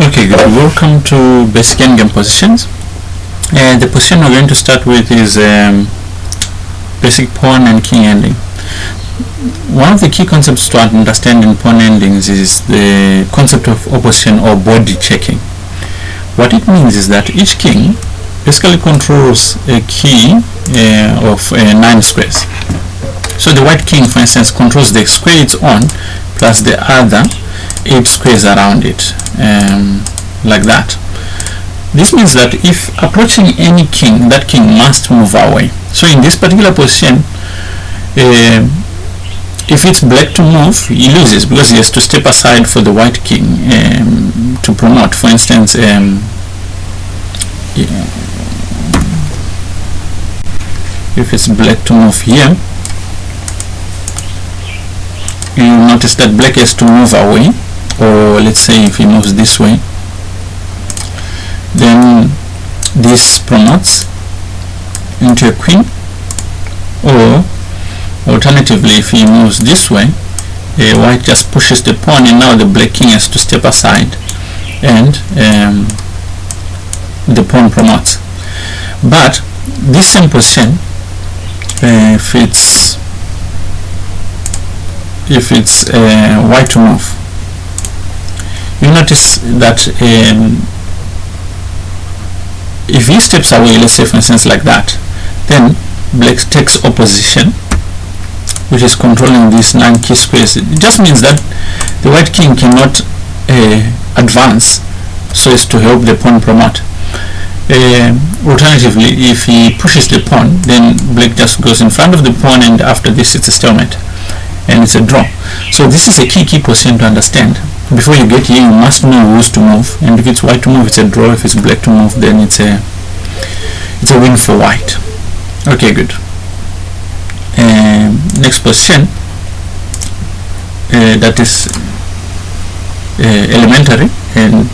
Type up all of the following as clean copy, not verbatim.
Okay, good. Welcome to basic endgame positions. The position we're going to start with is basic pawn and king ending. One of the key concepts to understand in pawn endings is the concept of opposition or body checking. What it means is that each king basically controls a key of 9 squares. So the white king, for instance, controls the square it's on plus the other 8 squares around it, like that. This means that if approaching any king, that king must move away. So in this particular position, if it's black to move, he loses because he has to step aside for the white king to promote. For instance, if it's black to move here, you notice that black has to move away, or let's say if he moves this way, then this promotes into a queen, or alternatively if he moves this way, white just pushes the pawn and now the black king has to step aside and the pawn promotes. But this same position, if it's white to move, you notice that if he steps away, let's say for instance like that, then black takes opposition, which is controlling these 9 key squares. It just means that the white king cannot advance so as to help the pawn promote. Alternatively, if he pushes the pawn, then black just goes in front of the pawn, and after this it's a stalemate and it's a draw. So this is a key position to understand. Before you get here, you must know who's to move, and if it's white to move, it's a draw. If it's black to move, then it's a win for white. Okay, good. Next position, that is elementary and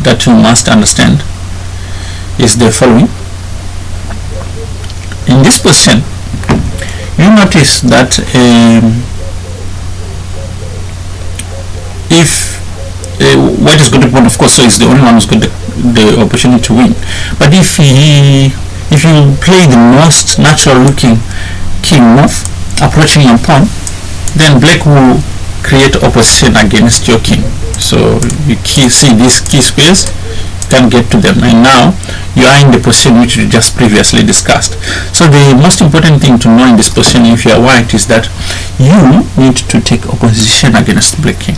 that you must understand, is the following. In this position, you notice that if white has got a pawn, of course, so he's the only one who's got the opportunity to win. But if you play the most natural looking king move approaching your pawn, then black will create opposition against your king. So you see these key squares, you can't get to them, and now you are in the position which we just previously discussed. So the most important thing to know in this position, if you are white, is that you need to take opposition against black king.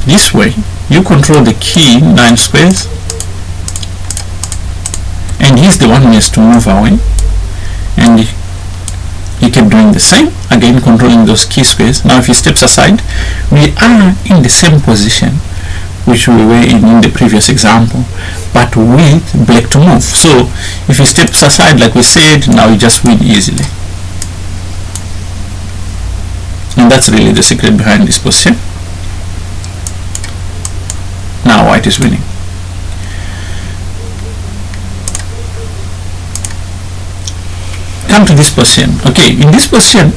This way you control the key 9 squares, and he's the one who has to move away, and he keep doing the same, again controlling those key squares. Now if he steps aside, we are in the same position which we were in the previous example, but with black to move. So if he steps aside, like we said, now you just win easily, and that's really the secret behind this position. Now white is winning. Come to this position. Okay, in this position,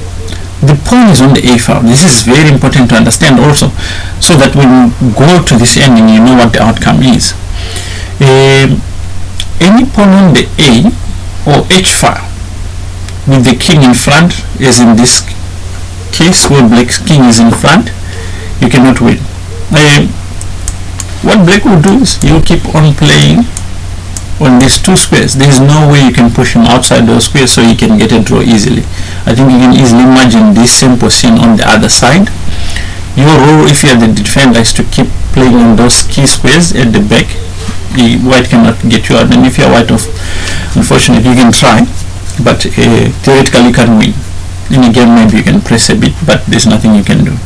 the pawn is on the a file. This is very important to understand also, so that when you go to this ending, you know what the outcome is. Any pawn on the a or h file with the king in front, as in this case where black's king is in front, you cannot win. What black will do is you keep on playing on these 2 squares. There is no way you can push him outside those squares so he can get a draw easily. I think you can easily imagine this same position on the other side. Your role, if you are the defender, is to keep playing on those key squares at the back. The white cannot get you out, and if you are white off, unfortunately you can try, but theoretically you can win. In a game maybe you can press a bit, but there's nothing you can do.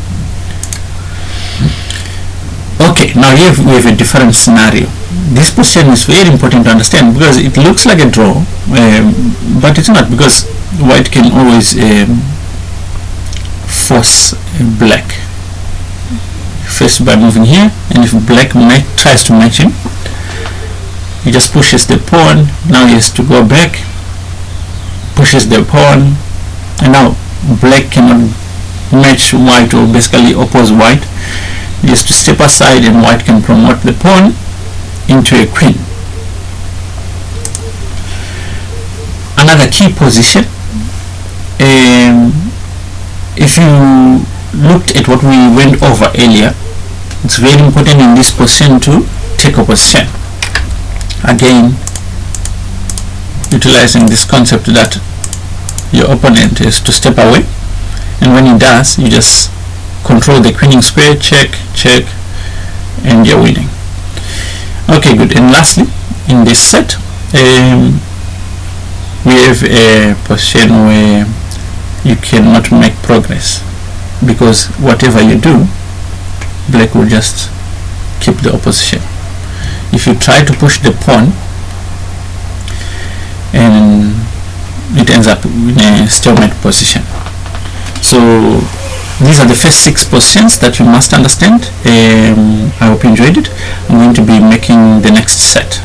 Okay, now here we have a different scenario. This position is very important to understand because it looks like a draw, but it's not, because white can always force black first by moving here, and if black tries to match him, he just pushes the pawn. Now he has to go back, pushes the pawn, and now black cannot match white, or basically oppose white. is to step aside, and white can promote the pawn into a queen. Another key position, if you looked at what we went over earlier, it's very important in this position to take a position. Again, utilizing this concept that your opponent is to step away, and when he does, you just control the queening square, check, check, and you're winning. Okay, good. And lastly, in this set, we have a position where you cannot make progress, because whatever you do, black will just keep the opposition. If you try to push the pawn, and it ends up in a stalemate position. So these are the first 6 positions that you must understand. I hope you enjoyed it. I'm going to be making the next set.